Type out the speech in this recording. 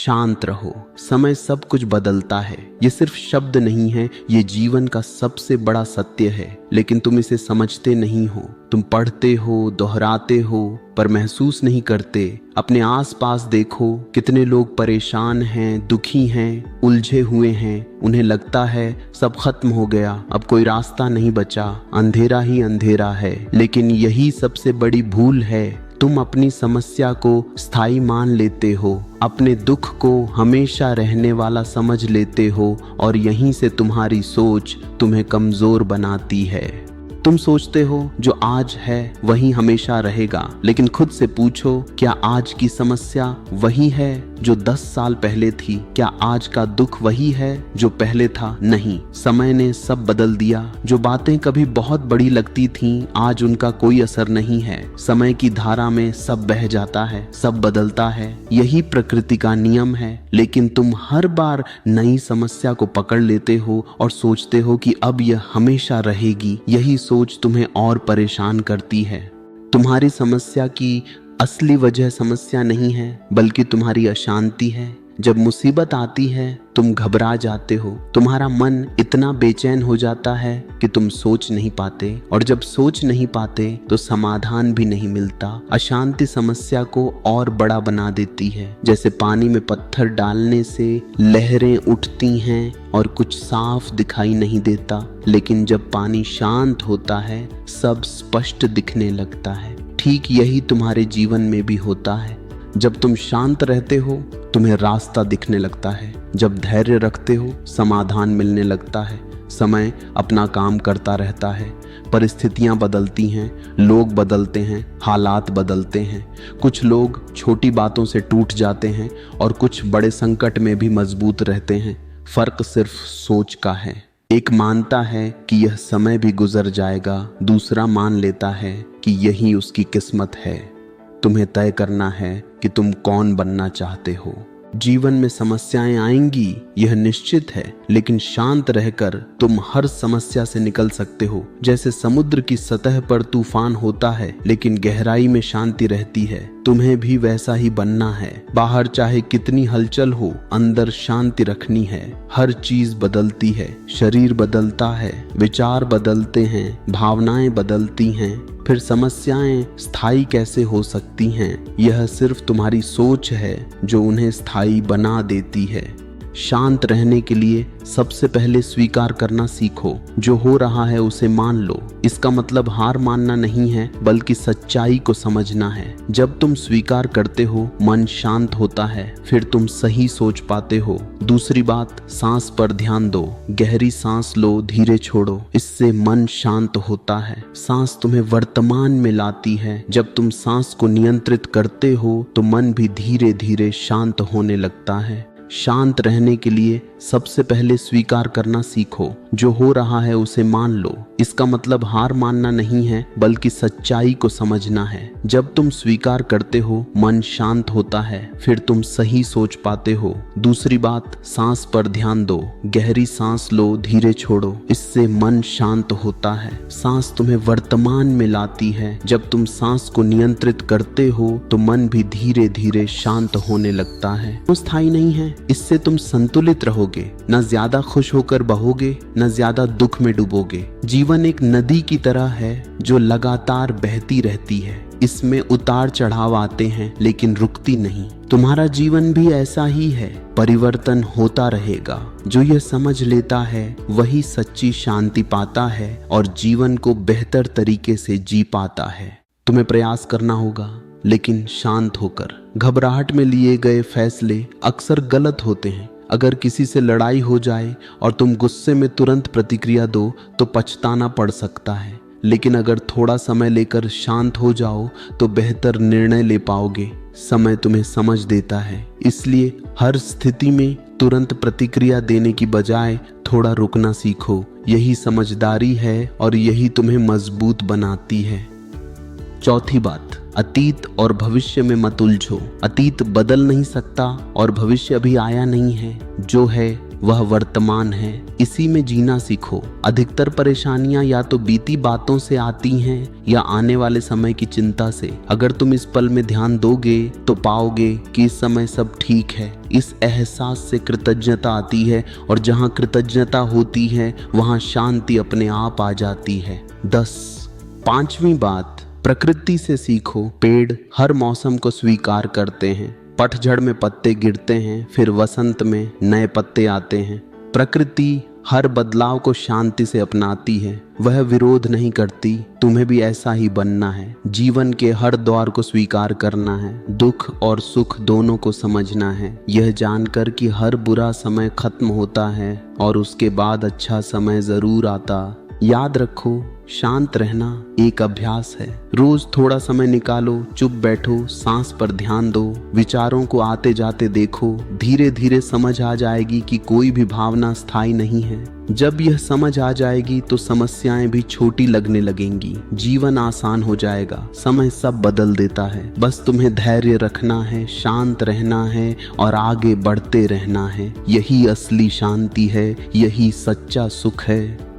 शांत रहो, समय सब कुछ बदलता है। ये सिर्फ शब्द नहीं है, ये जीवन का सबसे बड़ा सत्य है, लेकिन तुम इसे समझते नहीं हो। तुम पढ़ते हो, दोहराते हो, पर महसूस नहीं करते। अपने आसपास देखो, कितने लोग परेशान हैं, दुखी हैं, उलझे हुए हैं। उन्हें लगता है सब खत्म हो गया, अब कोई रास्ता नहीं बचा, अंधेरा ही अंधेरा है। लेकिन यही सबसे बड़ी भूल है। तुम अपनी समस्या को स्थायी मान लेते हो, अपने दुख को हमेशा रहने वाला समझ लेते हो, और यहीं से तुम्हारी सोच तुम्हें कमजोर बनाती है। तुम सोचते हो जो आज है वही हमेशा रहेगा, लेकिन खुद से पूछो, क्या आज की समस्या वही है जो 10 साल पहले थी? क्या आज का दुख वही है जो पहले था? नहीं, समय ने सब बदल दिया। जो बातें कभी बहुत बड़ी लगती थीं, आज उनका कोई असर नहीं है। समय की धारा में सब बह जाता है, सब बदलता है। यही प्रकृति का नियम है। लेकिन तुम हर बार नई समस्या को पकड़ लेते हो और सोचते हो कि अब यह हमेशा रहेगी। यही सोच तुम्हें और परेशान करती है। तुम्हारी समस्या की असली वजह समस्या नहीं है, बल्कि तुम्हारी अशांति है। जब मुसीबत आती है तुम घबरा जाते हो, तुम्हारा मन इतना बेचैन हो जाता है कि तुम सोच नहीं पाते, और जब सोच नहीं पाते तो समाधान भी नहीं मिलता। अशांति समस्या को और बड़ा बना देती है। जैसे पानी में पत्थर डालने से लहरें उठती हैं और कुछ साफ दिखाई नहीं देता, लेकिन जब पानी शांत होता है सब स्पष्ट दिखने लगता है। ठीक यही तुम्हारे जीवन में भी होता है। जब तुम शांत रहते हो तुम्हें रास्ता दिखने लगता है, जब धैर्य रखते हो समाधान मिलने लगता है। समय अपना काम करता रहता है, परिस्थितियां बदलती हैं, लोग बदलते हैं, हालात बदलते हैं। कुछ लोग छोटी बातों से टूट जाते हैं और कुछ बड़े संकट में भी मजबूत रहते हैं। फर्क सिर्फ सोच का है। एक मानता है कि यह समय भी गुजर जाएगा, दूसरा मान लेता है कि यही उसकी किस्मत है। तुम्हें तय करना है कि तुम कौन बनना चाहते हो। जीवन में समस्याएं आएंगी, यह निश्चित है, लेकिन शांत रहकर तुम हर समस्या से निकल सकते हो। जैसे समुद्र की सतह पर तूफान होता है, लेकिन गहराई में शांति रहती है। तुम्हें भी वैसा ही बनना है। बाहर चाहे कितनी हलचल हो, अंदर शांति रखनी है। हर चीज बदलती है, शरीर बदलता है, विचार बदलते हैं, भावनाएं बदलती हैं, फिर समस्याएं स्थायी कैसे हो सकती हैं? यह सिर्फ तुम्हारी सोच है जो उन्हें स्थायी बना देती है। शांत रहने के लिए सबसे पहले स्वीकार करना सीखो। जो हो रहा है उसे मान लो। इसका मतलब हार मानना नहीं है, बल्कि सच्चाई को समझना है। जब तुम स्वीकार करते हो मन शांत होता है, फिर तुम सही सोच पाते हो। दूसरी बात, सांस पर ध्यान दो। गहरी सांस लो, धीरे छोड़ो, इससे मन शांत होता है। सांस तुम्हें वर्तमान में लाती है। जब तुम सांस को नियंत्रित करते हो तो मन भी धीरे धीरे शांत होने लगता है। शांत रहने के लिए सबसे पहले स्वीकार करना सीखो। जो हो रहा है उसे मान लो। इसका मतलब हार मानना नहीं है, बल्कि सच्चाई को समझना है। जब तुम स्वीकार करते हो मन शांत होता है, फिर तुम सही सोच पाते हो। दूसरी बात, सांस पर ध्यान दो। गहरी सांस लो, धीरे छोड़ो, इससे मन शांत होता है। सांस तुम्हें वर्तमान में लाती है। जब तुम सांस को नियंत्रित करते हो तो मन भी धीरे धीरे शांत होने लगता है। वो स्थायी नहीं है, इससे तुम संतुलित रहोगे। न ज्यादा खुश होकर बहोगे, न ज्यादा दुख में डूबोगे। जीवन एक नदी की तरह है जो लगातार बहती रहती है। इसमें उतार चढ़ाव आते हैं, लेकिन रुकती नहीं। तुम्हारा जीवन भी ऐसा ही है, परिवर्तन होता रहेगा। जो यह समझ लेता है वही सच्ची शांति पाता है और जीवन को बेहतर तरीके से जी पाता है। तुम्हें प्रयास करना होगा, लेकिन शांत होकर। घबराहट में लिए गए फैसले अक्सर गलत होते हैं। अगर किसी से लड़ाई हो जाए और तुम गुस्से में तुरंत प्रतिक्रिया दो तो पछताना पड़ सकता है, लेकिन अगर थोड़ा समय लेकर शांत हो जाओ तो बेहतर निर्णय ले पाओगे। समय तुम्हें समझ देता है, इसलिए हर स्थिति में तुरंत प्रतिक्रिया देने की बजाय थोड़ा रुकना सीखो। यही समझदारी है और यही तुम्हें मजबूत बनाती है। चौथी बात, अतीत और भविष्य में मत उलझो। अतीत बदल नहीं सकता और भविष्य अभी आया नहीं है। जो है वह वर्तमान है, इसी में जीना सीखो। अधिकतर परेशानियां या तो बीती बातों से आती हैं या आने वाले समय की चिंता से। अगर तुम इस पल में ध्यान दोगे तो पाओगे कि इस समय सब ठीक है। इस एहसास से कृतज्ञता आती है और जहां कृतज्ञता होती है वहां शांति अपने आप आ जाती है। 5वीं बात, प्रकृति से सीखो। पेड़ हर मौसम को स्वीकार करते हैं। पतझड़ में पत्ते गिरते हैं, फिर वसंत में नए पत्ते आते हैं। प्रकृति हर बदलाव को शांति से अपनाती है, वह विरोध नहीं करती। तुम्हें भी ऐसा ही बनना है। जीवन के हर दौर को स्वीकार करना है, दुख और सुख दोनों को समझना है, यह जानकर कि हर बुरा समय खत्म होता है और उसके बाद अच्छा समय जरूर आता। याद रखो, शांत रहना एक अभ्यास है। रोज थोड़ा समय निकालो, चुप बैठो, सांस पर ध्यान दो, विचारों को आते जाते देखो। धीरे धीरे समझ आ जाएगी कि कोई भी भावना स्थायी नहीं है। जब यह समझ आ जाएगी तो समस्याएं भी छोटी लगने लगेंगी, जीवन आसान हो जाएगा। समय सब बदल देता है, बस तुम्हें धैर्य रखना है, शांत रहना है और आगे बढ़ते रहना है। यही असली शांति है, यही सच्चा सुख है।